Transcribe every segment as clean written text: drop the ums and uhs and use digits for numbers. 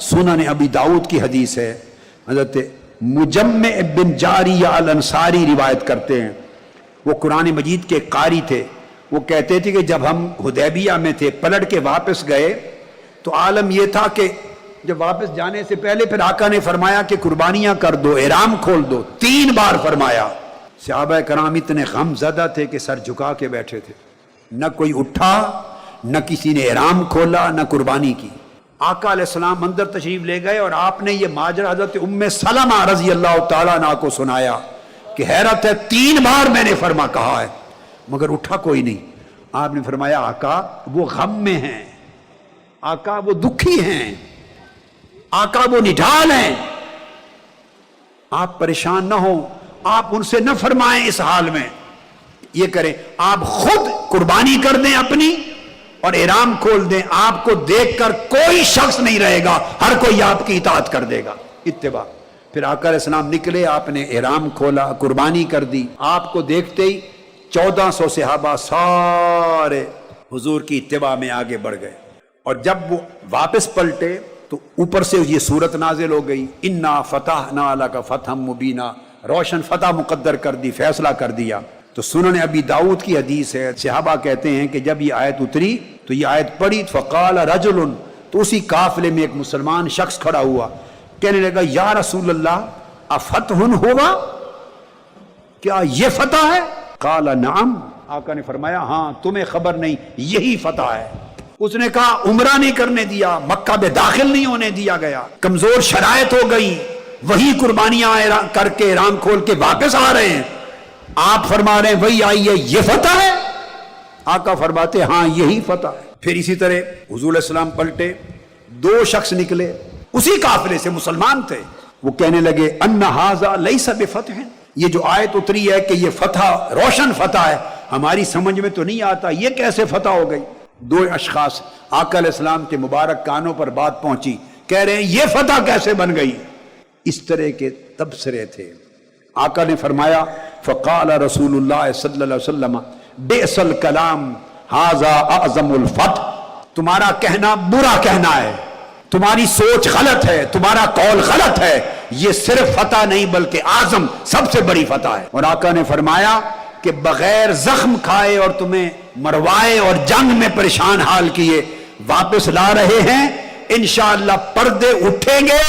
सुनन अबी दाऊद की हदीस है, हजरत मुजम्मे बिन जारिया अल अंसारी रिवायत करते हैं। वो कुरान मजीद के कारी थे। वो कहते थे कि जब हम हुदैबिया में थे, पलट के वापस गए तो आलम ये था कि जब वापस जाने से पहले फिर आका ने फरमाया कि कुर्बानियां कर दो, एहराम खोल दो, 3 बार फरमाया। सहाबा कराम इतने गमज़दा थे कि सर झुका के बैठे थे, न कोई उठा, न किसी ने एहराम खोला, न कुर्बानी की। आका अलैहिस्सलाम अंदर तशरीफ ले गए और आपने ये माजरा हज़रत उम्मे सलमा रज़ी अल्लाह तआला अन्हा को सुनाया कि हैरत है, 3 बार मैंने फरमा कहा है मगर उठा कोई नहीं। आपने फरमाया आका वो गम में हैं, आका वो दुखी हैं, आका वो निढाल हैं, आप परेशान ना हो, आप उनसे न फरमाएं इस हाल में, ये करें आप खुद कुर्बानी कर दें अपनी और एहराम खोल दें। आपको देखकर कोई शख्स नहीं रहेगा, हर कोई आपकी इताअत कर देगा, इत्तिबा। फिर आका अलैहिस्सलाम निकले, आपने एहराम खोला, कुर्बानी कर दी। आपको देखते ही 1400 सहाबा सारे हुजूर की इत्तिबा में आगे बढ़ गए। और जब वो वापस पलटे तो ऊपर से ये सूरत नाजिल हो गई, इन्ना फतहना लका फतहम मुबीना, रोशन फतह मुकद्दर कर दी, फैसला कर दिया। तो सुनन अबी दाऊद की हदीस है, सहाबा कहते हैं कि जब ये आयत उतरी तो ये आयत पढ़ी, फ़क़ाल रजुलन, तो उसी काफिले में एक मुसलमान शख्स खड़ा हुआ, कहने लगा या रसूल अल्लाह अफतहुन होगा, क्या ये फतह है? क़ाल नअम, आका ने फरमाया हाँ, तुम्हें खबर नहीं, यही फतह है। उसने कहा उम्रा नहीं करने दिया, मक्का में दाखिल नहीं होने दिया गया, कमजोर शरायत हो गई, वही कुर्बानियां करके एहराम खोल के वापस आ रहे हैं, आप फरमा रहे हैं वही आई है, ये फतह है? आका फरमाते हाँ यही फतह है। फिर इसी तरह हुजूर सलाम पलटे, 2 शख्स निकले उसी काफिले से, मुसलमान थे। वो कहने लगे अन्ना हाजा लैसा बिफतह, ये जो आयत उतरी है कि ये फतह रोशन फतह है, हमारी समझ में तो नहीं आता, ये कैसे फतह हो गई? 2 अशखास आका अलैहिस्सलाम के मुबारक कानों पर बात पहुंची, कह रहे हैं ये फतह कैसे बन गई? इस तरह के तबसरे थे। आका ने फरमाया फ़क़ाल रसूलुल्लाह सल्लल्लाहु अलैहि वसल्लम बेसल कलाम हाज़ा अज़मुल फतह, तुम्हारा कहना बुरा कहना है, तुम्हारी सोच गलत है, तुम्हारा कौल गलत है, ये सिर्फ फतह नहीं बल्कि आज़म सबसे बड़ी फतह है। और आका ने फरमाया कि बगैर जख्म खाए और तुम्हें मरवाए और जंग में परेशान हाल किए वापस ला रहे हैं, इंशाअल्लाह पर्दे उठेंगे,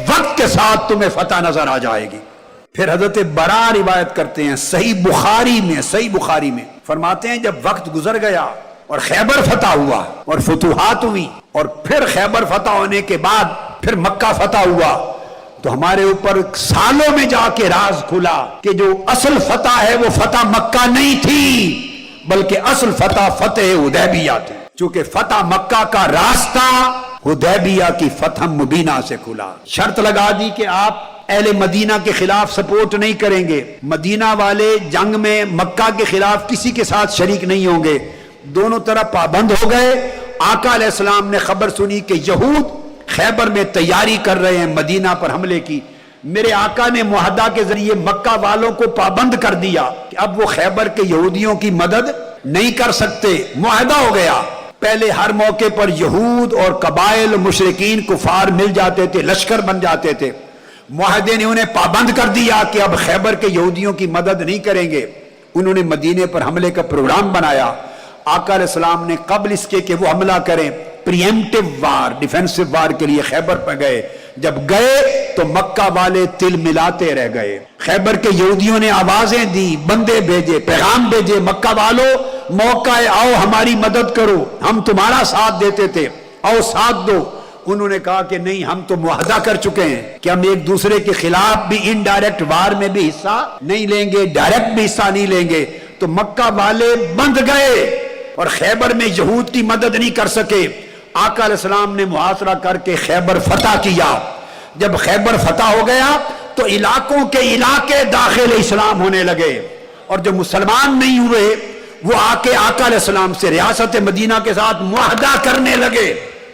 वक्त के साथ तुम्हें फतह नजर आ जाएगी। फिर हजरत बरा रिवायत करते हैं सही बुखारी में फरमाते हैं जब वक्त गुजर गया और खैबर फतह हुआ और फतूहात हुई और फिर खैबर फतह होने के बाद फिर मक्का फतह हुआ, तो हमारे ऊपर सालों में जाके राज खुला कि जो असल फतह है वो फतह मक्का नहीं थी बल्कि असल फतह फतेह हुदैबिया थी। चूंकि फतह मक्का का रास्ता हुदैबिया की फतह मुबीना से खुला। शर्त लगा दी कि आप अहले मदीना के खिलाफ सपोर्ट नहीं करेंगे, मदीना वाले जंग में मक्का के खिलाफ किसी के साथ शरीक नहीं होंगे। दोनों तरफ पाबंद हो गए। आका अलैहिस्सलाम ने खबर सुनी कि यहूद खैबर में तैयारी कर रहे हैं मदीना पर हमले की। मेरे आका ने मुआहदा के जरिए मक्का वालों को पाबंद कर दिया कि अब वो खैबर के यहूदियों की मदद नहीं कर सकते। मुआहदा हो गया। पहले हर मौके पर यहूद और कबाइल मुशरिकीन कुफार मिल जाते थे, लश्कर बन जाते थे। मुआहदे ने उन्हें पाबंद कर दिया कि अब खैबर के यहूदियों की मदद नहीं करेंगे। उन्होंने मदीने पर हमले का प्रोग्राम बनाया। आका अलैहिस्सलाम ने कबल इसके कि वो हमला करें, प्रीएम्प्टिव वार, डिफेंसिव वार के लिए खैबर पर गए। जब गए तो मक्का वाले तिल मिलाते रह गए। खैबर के यहूदियों ने आवाजें दी, बंदे भेजे, पैगाम भेजे, मक्का वालों मौका है, आओ हमारी मदद करो, हम तुम्हारा साथ देते थे, आओ साथ दो। उन्होंने कहा कि नहीं, हम तो मुआहदा कर चुके हैं कि हम एक दूसरे के खिलाफ भी इनडायरेक्ट वार में भी हिस्सा नहीं लेंगे, डायरेक्ट भी हिस्सा नहीं लेंगे। तो मक्का वाले बंध गए और खैबर में यहूद की मदद नहीं कर सके। आका अलैहिस्सलाम ने मुहासरा करके खैबर फतह किया। जब खैबर फतह हो गया तो इलाकों के इलाके दाखिल इस्लाम होने लगे और जो मुसलमान नहीं हुए वो आके आका अलैहिस्सलाम से रियासत मदीना के साथ मुआहदा करने लगे।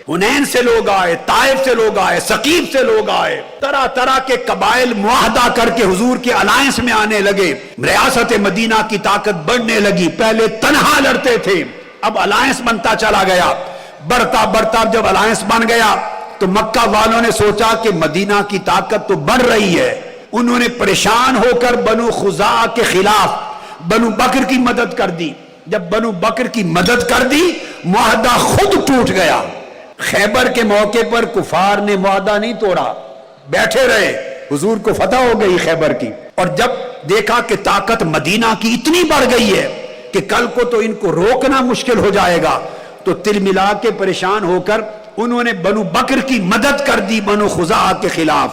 हुनैन से लोग आए, ताइफ से लोग आए, सकीफ से लोग आए, तरह तरह के कबाइल मुआहदा करके हुजूर के अलायंस में आने लगे। रियासत मदीना की ताकत बढ़ने लगी। पहले तन्हा लड़ते थे, अब अलायंस बनता चला गया। बढ़ता बढ़ता जब अलायंस बन गया تو مکہ والوں نے سوچا کہ مدینہ کی طاقت تو بڑھ رہی ہے، انہوں نے پریشان ہو کر بنو خزاعہ کے خلاف بنو بکر کی مدد کر دی۔ جب بنو بکر کی مدد کر دی معاہدہ خود ٹوٹ گیا۔ خیبر کے موقع پر کفار نے معاہدہ نہیں توڑا، بیٹھے رہے، حضور کو فتح ہو گئی خیبر کی۔ اور جب دیکھا کہ طاقت مدینہ کی اتنی بڑھ گئی ہے کہ کل کو تو ان کو روکنا مشکل ہو جائے گا، تو تل ملا کے پریشان ہو کر انہوں نے بنو بکر کی مدد کر دی بنو خزاعہ کے خلاف۔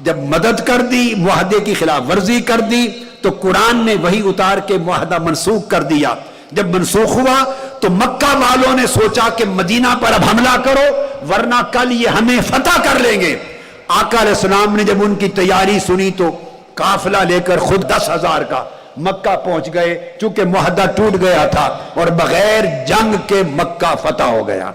جب مدد کر دی، معاہدے کی خلاف ورزی کر دی، تو قرآن نے وہی اتار کے معاہدہ منسوخ کر دیا۔ جب منسوخ ہوا تو مکہ والوں نے سوچا کہ مدینہ پر اب حملہ کرو ورنہ کل یہ ہمیں فتح کر لیں گے۔ آقا علیہ السلام نے جب ان کی تیاری سنی تو قافلہ لے کر خود 10,000 کا مکہ پہنچ گئے، چونکہ معاہدہ ٹوٹ گیا تھا اور بغیر جنگ کے مکہ فتح ہو گیا۔